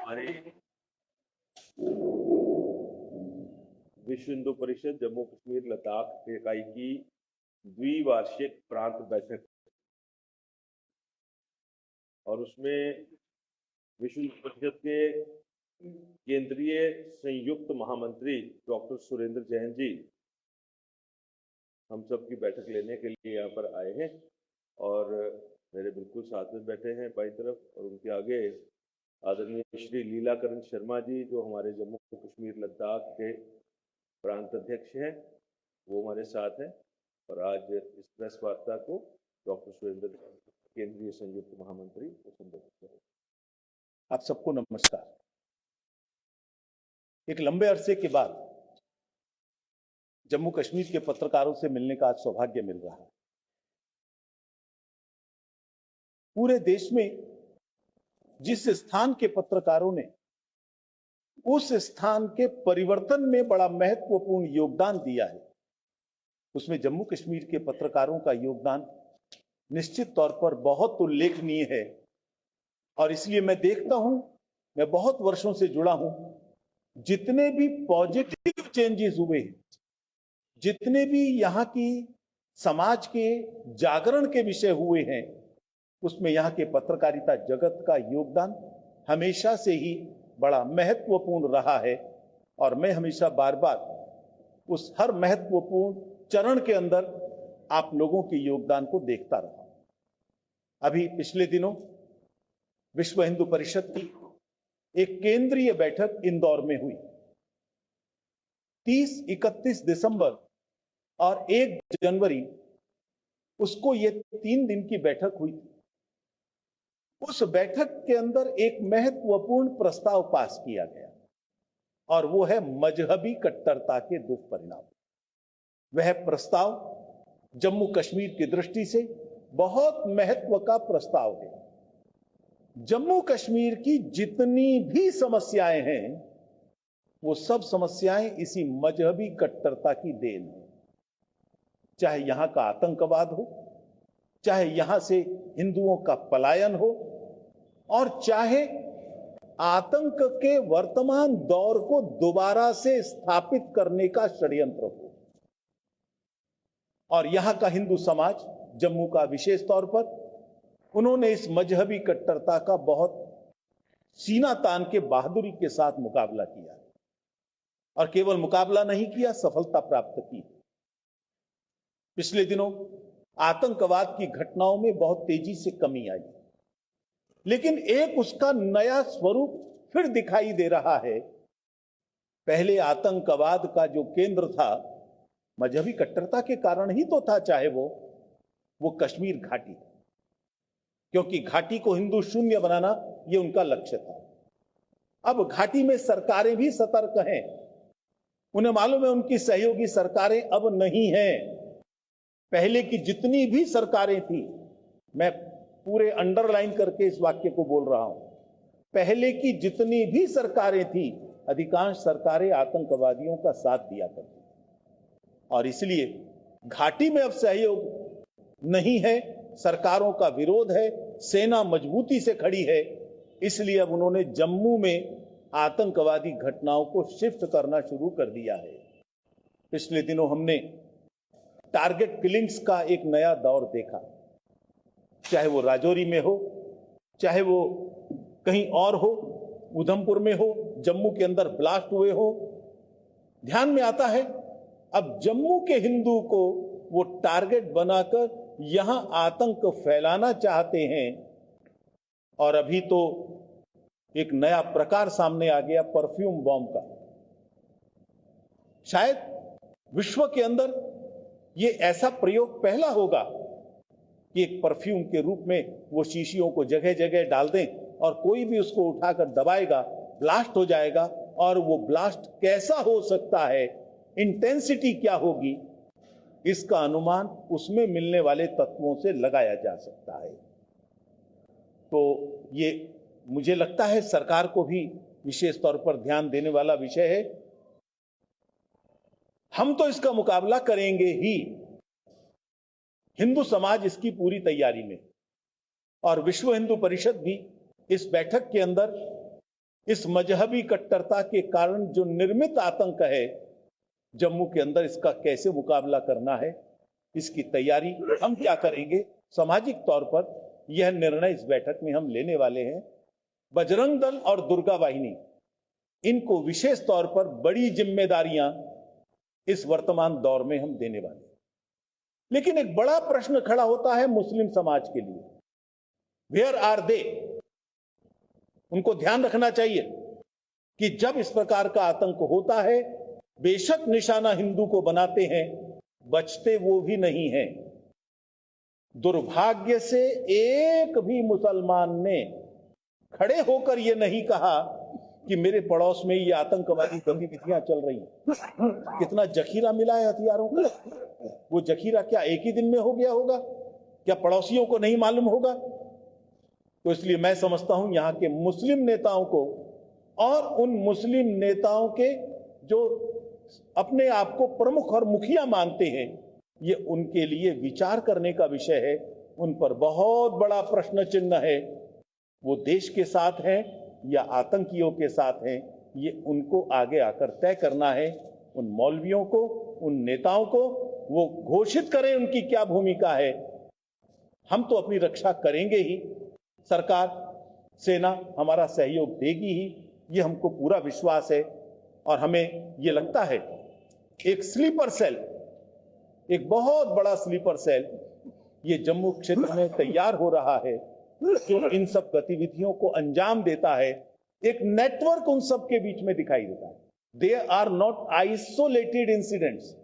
हमारी विश्व हिंदू परिषद जम्मू कश्मीर लद्दाख इकाई की द्विवार्षिक प्रांत बैठक और उसमें विश्व हिंदू परिषद के केंद्रीय संयुक्त महामंत्री डॉक्टर सुरेंद्र जैन जी हम सब की बैठक लेने के लिए यहाँ पर आए हैं और मेरे बिल्कुल साथ में बैठे हैं बाईं तरफ, और उनके आगे आदरणीय श्री लीलाकरण शर्मा जी जो हमारे जम्मू कश्मीर लद्दाख के प्रांत अध्यक्ष हैं, वो हमारे साथ हैं। और आज इस प्रेस वार्ता को डॉक्टर सुरेंद्र केंद्रीय संयुक्त महामंत्री को संबोधित करें। आप सबको नमस्कार। एक लंबे अरसे के बाद जम्मू कश्मीर के पत्रकारों से मिलने का आज सौभाग्य मिल रहा है। पूरे देश में जिस स्थान के पत्रकारों ने उस स्थान के परिवर्तन में बड़ा महत्वपूर्ण योगदान दिया है, उसमें जम्मू कश्मीर के पत्रकारों का योगदान निश्चित तौर पर बहुत उल्लेखनीय है। और इसलिए मैं देखता हूं, मैं बहुत वर्षों से जुड़ा हूं, जितने भी पॉजिटिव चेंजेस हुए हैं, जितने भी यहां की समाज के जागरण के विषय हुए हैं, उसमें यहां के पत्रकारिता जगत का योगदान हमेशा से ही बड़ा महत्वपूर्ण रहा है। और मैं हमेशा बार बार उस हर महत्वपूर्ण चरण के अंदर आप लोगों के योगदान को देखता रहा। अभी पिछले दिनों विश्व हिंदू परिषद की एक केंद्रीय बैठक इंदौर में हुई। 30-31 दिसंबर और 1 जनवरी उसको ये 3 दिन की बैठक हुई थी। उस बैठक के अंदर एक महत्वपूर्ण प्रस्ताव पास किया गया और वो है मजहबी कट्टरता के दुष्परिणाम। वह प्रस्ताव जम्मू कश्मीर की दृष्टि से बहुत महत्व का प्रस्ताव है। जम्मू कश्मीर की जितनी भी समस्याएं हैं, वो सब समस्याएं इसी मजहबी कट्टरता की देन है। चाहे यहां का आतंकवाद हो, चाहे यहां से हिंदुओं का पलायन हो, और चाहे आतंक के वर्तमान दौर को दोबारा से स्थापित करने का षड्यंत्र हो। और यहां का हिंदू समाज, जम्मू का विशेष तौर पर, उन्होंने इस मजहबी कट्टरता का बहुत सीना तान के बहादुरी के साथ मुकाबला किया और केवल मुकाबला नहीं किया, सफलता प्राप्त की। पिछले दिनों आतंकवाद की घटनाओं में बहुत तेजी से कमी आई, लेकिन एक उसका नया स्वरूप फिर दिखाई दे रहा है। पहले आतंकवाद का जो केंद्र था मजहबी कट्टरता के कारण ही तो था, चाहे वो कश्मीर घाटी था, क्योंकि घाटी को हिंदू शून्य बनाना यह उनका लक्ष्य था। अब घाटी में सरकारें भी सतर्क हैं, उन्हें मालूम है उनकी सहयोगी सरकारें अब नहीं हैं। पहले की जितनी भी सरकारें थी, मैं पूरे अंडरलाइन करके इस वाक्य को बोल रहा हूं, पहले की जितनी भी सरकारें थी, अधिकांश सरकारें आतंकवादियों का साथ दिया करती। और इसलिए घाटी में अब सहयोग नहीं है, सरकारों का विरोध है, सेना मजबूती से खड़ी है। इसलिए अब उन्होंने जम्मू में आतंकवादी घटनाओं को शिफ्ट करना शुरू कर दिया है। पिछले दिनों हमने टारगेट किलिंग्स का एक नया दौर देखा, चाहे वो राजौरी में हो, चाहे वो कहीं और हो, उधमपुर में हो, जम्मू के अंदर ब्लास्ट हुए हो। ध्यान में आता है अब जम्मू के हिंदू को वो टारगेट बनाकर यहां आतंक फैलाना चाहते हैं। और अभी तो एक नया प्रकार सामने आ गया परफ्यूम बॉम्ब का। शायद विश्व के अंदर ये ऐसा प्रयोग पहला होगा कि एक परफ्यूम के रूप में वो शीशियों को जगह जगह डाल दें और कोई भी उसको उठाकर दबाएगा, ब्लास्ट हो जाएगा। और वो ब्लास्ट कैसा हो सकता है, इंटेंसिटी क्या होगी, इसका अनुमान उसमें मिलने वाले तत्वों से लगाया जा सकता है। तो ये मुझे लगता है सरकार को भी विशेष तौर पर ध्यान देने वाला विषय है। हम तो इसका मुकाबला करेंगे ही, हिंदू समाज इसकी पूरी तैयारी में, और विश्व हिंदू परिषद भी इस बैठक के अंदर इस मजहबी कट्टरता के कारण जो निर्मित आतंक है जम्मू के अंदर, इसका कैसे मुकाबला करना है, इसकी तैयारी हम क्या करेंगे, सामाजिक तौर पर यह निर्णय इस बैठक में हम लेने वाले हैं। बजरंग दल और दुर्गा वाहिनी, इनको विशेष तौर पर बड़ी जिम्मेदारियां इस वर्तमान दौर में हम देने वाले हैं। लेकिन एक बड़ा प्रश्न खड़ा होता है मुस्लिम समाज के लिए, वेयर आर दे? उनको ध्यान रखना चाहिए कि जब इस प्रकार का आतंक होता है, बेशक निशाना हिंदू को बनाते हैं, बचते वो भी नहीं हैं। दुर्भाग्य से एक भी मुसलमान ने खड़े होकर यह नहीं कहा कि मेरे पड़ोस में ये आतंकवादी गतिविधियां चल रही हैं। कितना जखीरा मिला है हथियारों का, वो जखीरा क्या एक ही दिन में हो गया होगा? क्या पड़ोसियों को नहीं मालूम होगा? तो इसलिए मैं समझता हूं यहां के मुस्लिम नेताओं को और उन मुस्लिम नेताओं के जो अपने आप को प्रमुख और मुखिया मानते हैं, ये उनके लिए विचार करने का विषय है। उन पर बहुत बड़ा प्रश्न चिन्ह है, वो देश के साथ हैं या आतंकियों के साथ हैं, ये उनको आगे आकर तय करना है। उन मौलवियों को, उन नेताओं को वो घोषित करें उनकी क्या भूमिका है। हम तो अपनी रक्षा करेंगे ही, सरकार, सेना हमारा सहयोग देगी ही, ये हमको पूरा विश्वास है। और हमें ये लगता है एक स्लीपर सेल, एक बहुत बड़ा स्लीपर सेल ये जम्मू क्षेत्र में तैयार हो रहा है, जो इन सब गतिविधियों को अंजाम देता है। एक नेटवर्क उन सब के बीच में दिखाई देता है। They are not isolated incidents,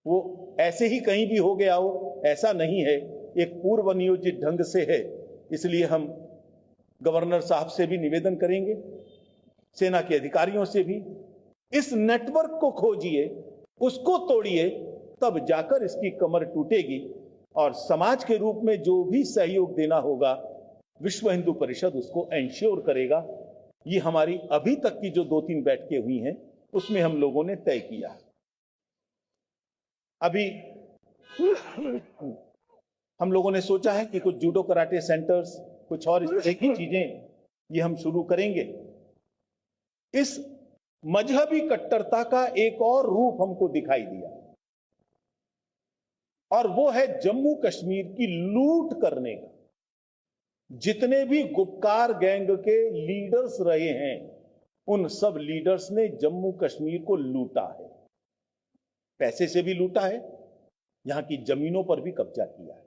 वो ऐसे ही कहीं भी हो गया हो ऐसा नहीं है, एक पूर्व नियोजित ढंग से है। इसलिए हम गवर्नर साहब से भी निवेदन करेंगे, सेना के अधिकारियों से भी, इस नेटवर्क को खोजिए, उसको तोड़िए, तब जाकर इसकी कमर टूटेगी। और समाज के रूप में जो भी सहयोग देना होगा, विश्व हिंदू परिषद उसको एंश्योर करेगा। ये हमारी अभी तक की जो 2-3 बैठकें हुई हैं, उसमें हम लोगों ने तय किया। अभी हम लोगों ने सोचा है कि कुछ जूडो कराटे सेंटर्स, कुछ और इस तरह की चीजें ये हम शुरू करेंगे। इस मजहबी कट्टरता का एक और रूप हमको दिखाई दिया, और वो है जम्मू कश्मीर की लूट करने का। जितने भी गुपकार गैंग के लीडर्स रहे हैं, उन सब लीडर्स ने जम्मू कश्मीर को लूटा है। पैसे से भी लूटा है, यहां की जमीनों पर भी कब्जा किया है।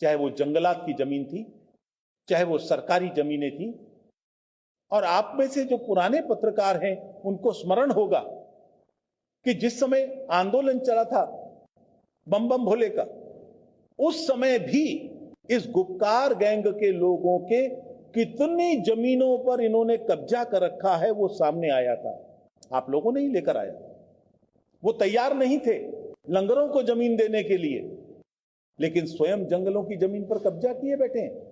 चाहे वो जंगलात की जमीन थी, चाहे वो सरकारी जमीनें थी। और आप में से जो पुराने पत्रकार हैं, उनको स्मरण होगा कि जिस समय आंदोलन चला था बम बम भोले का, उस समय भी इस गुपकार गैंग के लोगों के कितनी जमीनों पर इन्होंने कब्जा कर रखा है, वो सामने आया था। आप लोगों ने ही लेकर आया। वो तैयार नहीं थे लंगरों को जमीन देने के लिए, लेकिन स्वयं जंगलों की जमीन पर कब्जा किए बैठे हैं।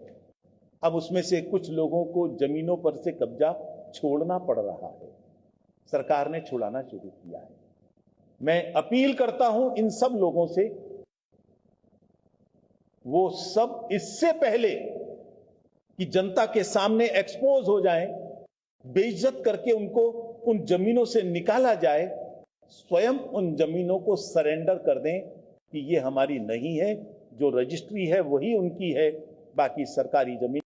अब उसमें से कुछ लोगों को जमीनों पर से कब्जा छोड़ना पड़ रहा है। सरकार ने छुड़ाना शुरू किया है। मैं अपील करता हूं इन सब लोगों से, वो सब इससे पहले कि जनता के सामने एक्सपोज हो जाएं, बेइज्जत करके उनको उन जमीनों से निकाला जाए, स्वयं उन जमीनों को सरेंडर कर दें कि ये हमारी नहीं है, जो रजिस्ट्री है वही उनकी है, बाकी सरकारी जमीन